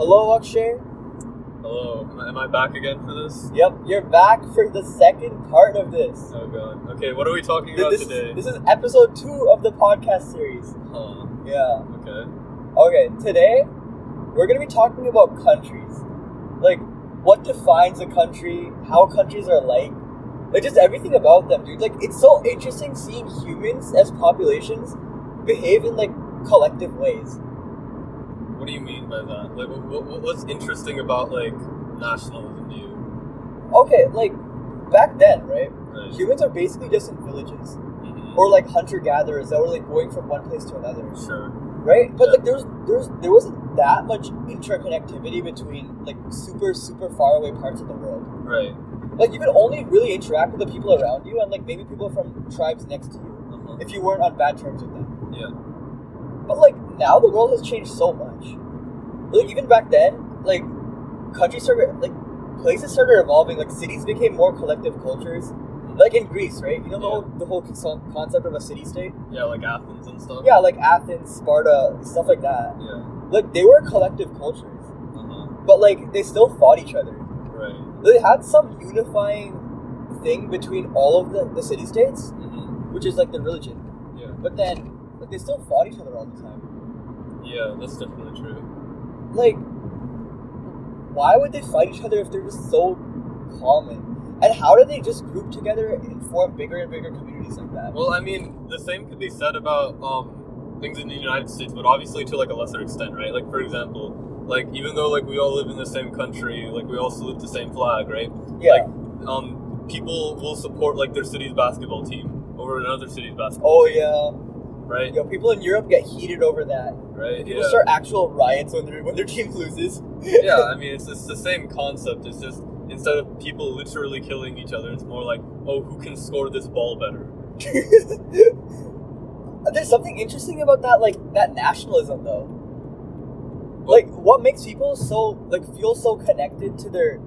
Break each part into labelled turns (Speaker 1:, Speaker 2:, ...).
Speaker 1: Hello, Akshay.
Speaker 2: Hello. Am I back again for this?
Speaker 1: Yep, you're back for the second part of this.
Speaker 2: Oh god. Okay, what are we talking about today?
Speaker 1: This is episode 2 of the podcast series.
Speaker 2: Huh.
Speaker 1: Yeah.
Speaker 2: Okay.
Speaker 1: Okay, today we're going to be talking about countries. Like, what defines a country, how countries are like just everything about them, dude. Like, it's so interesting seeing humans as populations behave in, like, collective ways.
Speaker 2: What do you mean by that? Like, what's interesting about, like, nationalism to you?
Speaker 1: Okay, like, back then, right?
Speaker 2: Right.
Speaker 1: Humans are basically just in villages.
Speaker 2: Mm-hmm.
Speaker 1: Or, like, hunter-gatherers that were, like, going from one place to another.
Speaker 2: Sure.
Speaker 1: Right? But,
Speaker 2: Yeah.
Speaker 1: like, there wasn't that much interconnectivity between, like, super, super far away parts of the world.
Speaker 2: Right.
Speaker 1: Like, you could only really interact with the people around you and, like, maybe people from tribes next to you.
Speaker 2: Uh-huh.
Speaker 1: If you weren't on bad terms with them.
Speaker 2: Yeah.
Speaker 1: But, like, now the world has changed so much. Like, even back then, like, countries started, like, places started evolving. Like, cities became more collective cultures. Like in Greece, right? You know the whole concept of a city-state?
Speaker 2: Yeah, like Athens and stuff?
Speaker 1: Yeah, like Athens, Sparta, stuff like that.
Speaker 2: Yeah.
Speaker 1: Like, they were collective cultures.
Speaker 2: Uh-huh.
Speaker 1: But, like, they still fought each other.
Speaker 2: Right.
Speaker 1: They had some unifying thing between all of the city-states,
Speaker 2: Mm-hmm.
Speaker 1: which is, like, the religion.
Speaker 2: Yeah.
Speaker 1: But then, like, they still fought each other all the time.
Speaker 2: Yeah, that's definitely true.
Speaker 1: Like, why would they fight each other if they're just so common? And how did they just group together and form bigger and bigger communities like that?
Speaker 2: Well, I mean, the same could be said about things in the United States, but obviously to, like, a lesser extent, right? Like, for example, like, even though, like, we all live in the same country, like, we all salute the same flag, right?
Speaker 1: Yeah.
Speaker 2: Like, people will support, like, their city's basketball team over another city's basketball
Speaker 1: Oh,
Speaker 2: team.
Speaker 1: yeah.
Speaker 2: Right?
Speaker 1: Yo, people in Europe get heated over that.
Speaker 2: Right?
Speaker 1: People
Speaker 2: Yeah.
Speaker 1: start actual riots when their team loses.
Speaker 2: Yeah, I mean, it's the same concept. It's just, instead of people literally killing each other, it's more like, oh, who can score this ball better?
Speaker 1: There's something interesting about that, like, that nationalism, though. Like, what makes people so, like, feel so connected to their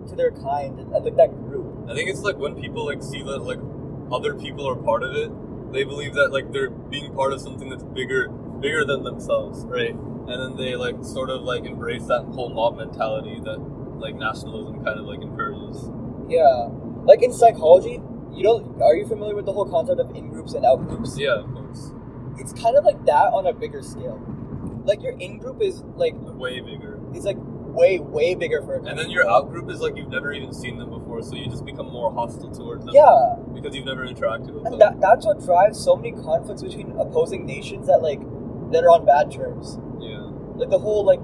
Speaker 1: kind and like, that group?
Speaker 2: I think it's, like, when people, like, see that, like, other people are part of it, they believe that, like, they're being part of something that's bigger than themselves, right? And then they, like, sort of, like, embrace that whole mob mentality that, like, nationalism kind of, like, encourages.
Speaker 1: Yeah. Like, in psychology, are you familiar with the whole concept of in-groups and out-groups?
Speaker 2: Yeah, of course.
Speaker 1: It's kind of like that on a bigger scale. Like, your in-group is, like,
Speaker 2: Way bigger.
Speaker 1: it's, like, way, way bigger for a country.
Speaker 2: And then your out-group is, like, you've never even seen them before, so you just become more hostile towards them.
Speaker 1: Yeah.
Speaker 2: Because you've never interacted with
Speaker 1: And
Speaker 2: them.
Speaker 1: that's what drives so many conflicts between opposing nations that are on bad terms.
Speaker 2: Yeah.
Speaker 1: Like, the whole, like,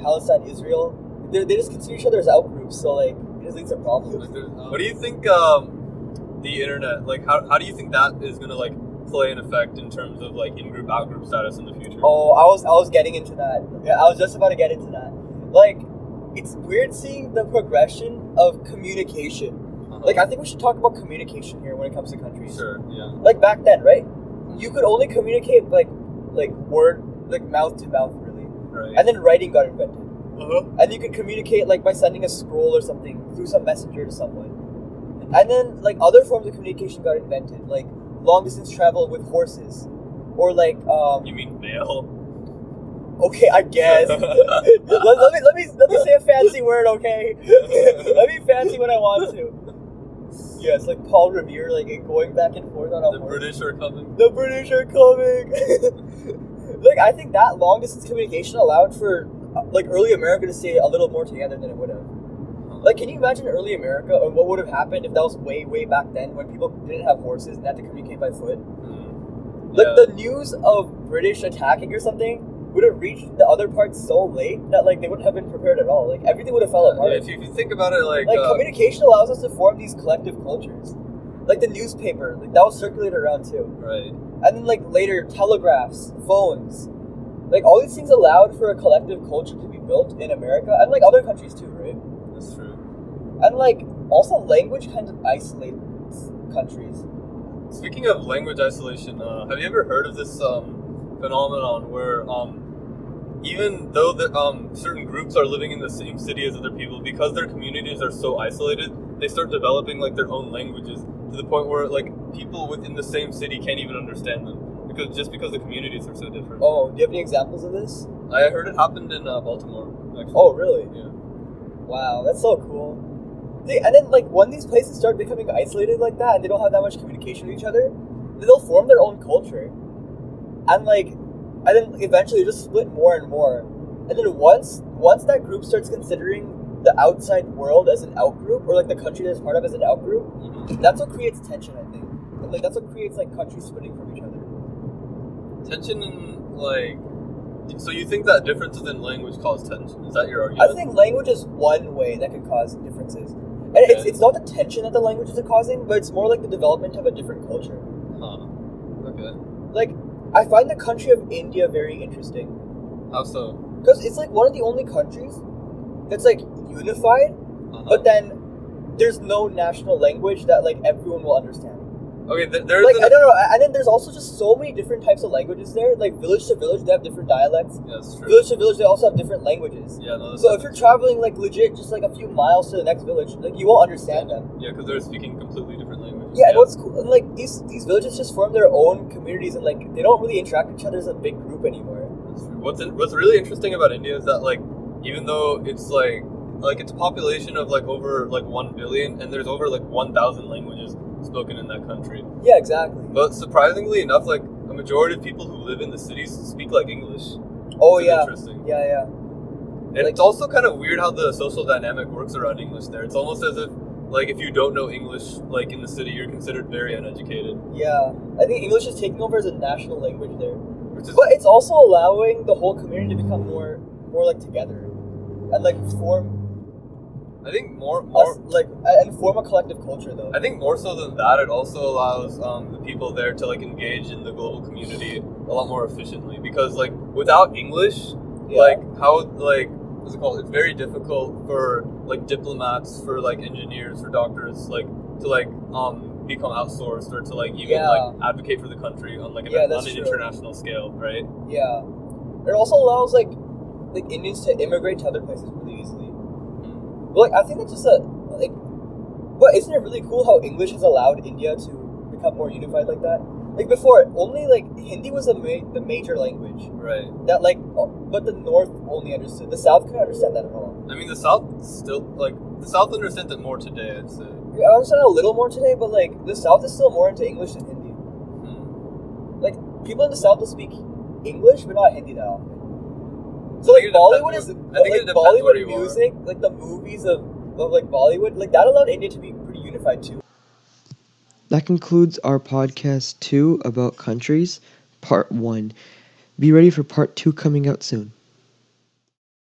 Speaker 1: Palestine-Israel, they just consider each other as out-groups, so, like, it just leads to problems.
Speaker 2: Like, what do you think, the internet, like, how do you think that is gonna, like, play an effect in terms of, like, in-group, out-group status in the future?
Speaker 1: Oh, I was getting into that. Yeah, I was just about to get into that. Like, it's weird seeing the progression of communication.
Speaker 2: Uh-huh.
Speaker 1: Like, I think we should talk about communication here when it comes to countries.
Speaker 2: Sure, yeah.
Speaker 1: Like, back then, right? You could only communicate, like word, like, mouth to mouth, really.
Speaker 2: Right.
Speaker 1: And then writing got invented.
Speaker 2: Uh-huh.
Speaker 1: And you could communicate, like, by sending a scroll or something through some messenger to someone. And then, like, other forms of communication got invented, like long-distance travel with horses. Or, like,
Speaker 2: You mean mail?
Speaker 1: okay, I guess. let me say a fancy word, okay? Let me fancy when I want to. Yes, like Paul Revere, like, going back and forth on a
Speaker 2: The
Speaker 1: horse.
Speaker 2: British are coming.
Speaker 1: The British are coming. Like, I think that long distance communication allowed for, like, early America to stay a little more together than it would have. Like, can you imagine early America, or what would have happened if that was way, way back then when people didn't have horses and had to communicate by foot? Like,
Speaker 2: Yeah.
Speaker 1: the news of British attacking or something would have reached the other parts so late that, like, they wouldn't have been prepared at all. Like, everything would have fell apart.
Speaker 2: Yeah, if you think about it, like
Speaker 1: communication allows us to form these collective cultures. Like, the newspaper, like, that was circulated around too.
Speaker 2: right.
Speaker 1: And then, like, later, telegraphs, phones. Like, all these things allowed for a collective culture to be built in America, and, like, other countries too, right?
Speaker 2: That's true.
Speaker 1: And, like, also language kind of isolates countries.
Speaker 2: Speaking of language isolation, have you ever heard of this phenomenon where even though certain groups are living in the same city as other people, because their communities are so isolated, they start developing, like, their own languages to the point where, like, people within the same city can't even understand them because the communities are so different.
Speaker 1: Oh, do you have any examples of this?
Speaker 2: I heard it happened in Baltimore. Actually.
Speaker 1: Oh, really?
Speaker 2: Yeah.
Speaker 1: Wow, that's so cool. And then, like, when these places start becoming isolated like that, and they don't have that much communication with each other, then they'll form their own culture, and then eventually just split more and more. And then once that group starts considering the outside world as an outgroup, or like the country that's part of as an outgroup, that's what creates tension, I think. And, like, that's what creates like countries splitting from each other.
Speaker 2: Tension in like. So you think that differences in language cause tension? Is that your argument?
Speaker 1: I think language is one way that can cause differences. And
Speaker 2: Okay.
Speaker 1: it's not the tension that the languages are causing, but it's more like the development of a different culture.
Speaker 2: Huh. Okay.
Speaker 1: Like, I find the country of India very interesting.
Speaker 2: How so?
Speaker 1: Because it's like one of the only countries that's like unified, but then there's no national language that like everyone will understand.
Speaker 2: Okay, there's
Speaker 1: Like, I don't know, and then there's also just so many different types of languages there. Like, village to village, they have different dialects.
Speaker 2: Yeah, that's true.
Speaker 1: Village to village, they also have different languages.
Speaker 2: Yeah, no, that's
Speaker 1: So if you're traveling like legit just like a few miles to the next village, like you won't understand them.
Speaker 2: Yeah, because they're speaking completely different languages.
Speaker 1: Yeah, and what's cool, and like these villages just form their own communities, and like they don't really interact with each other as a big group anymore.
Speaker 2: That's true. What's really interesting about India is that like even though it's like it's a population of like over like 1 billion, and there's over like 1,000 languages spoken in that country.
Speaker 1: Yeah, exactly.
Speaker 2: But surprisingly enough, like a majority of people who live in the cities speak like English.
Speaker 1: Oh
Speaker 2: Which is
Speaker 1: yeah,
Speaker 2: interesting.
Speaker 1: yeah.
Speaker 2: And
Speaker 1: Like-
Speaker 2: it's also kind of weird how the social dynamic works around English there. It's almost as if like if you don't know English like in the city, you're considered very uneducated.
Speaker 1: Yeah, I think English is taking over as a national language there,
Speaker 2: Which is
Speaker 1: but it's also allowing the whole community to become more like together, and like form
Speaker 2: I think more
Speaker 1: us like and form a collective culture though.
Speaker 2: I think more so than that, it also allows the people there to like engage in the global community a lot more efficiently, because like without English,
Speaker 1: Yeah.
Speaker 2: like how like what's it called? It's very difficult for like diplomats, for like engineers, for doctors, like to like become outsourced, or to like even
Speaker 1: Yeah.
Speaker 2: like advocate for the country on like
Speaker 1: Yeah,
Speaker 2: on
Speaker 1: that's
Speaker 2: an
Speaker 1: true.
Speaker 2: international scale, right?
Speaker 1: Yeah, it also allows like Indians to immigrate to other places really easily. But like I think that's just but isn't it really cool how English has allowed India to become more unified like that? Like before, only like Hindi was the major language
Speaker 2: Right.
Speaker 1: that like, but the North only understood. The South couldn't understand that at all.
Speaker 2: I mean, the South still the South understands it more today, I'd say.
Speaker 1: I understand a little more today, but like the South is still more into English than Hindi. Like people in the South will speak English, but not Hindi that often. So
Speaker 2: I
Speaker 1: like
Speaker 2: think it
Speaker 1: Bollywood
Speaker 2: depends
Speaker 1: is
Speaker 2: I think it
Speaker 1: like
Speaker 2: depends where
Speaker 1: Bollywood
Speaker 2: you are.
Speaker 1: music, like the movies of like Bollywood, like that allowed India to be pretty unified too.
Speaker 3: That concludes our podcast 2 about countries, part 1. Be ready for part 2 coming out soon.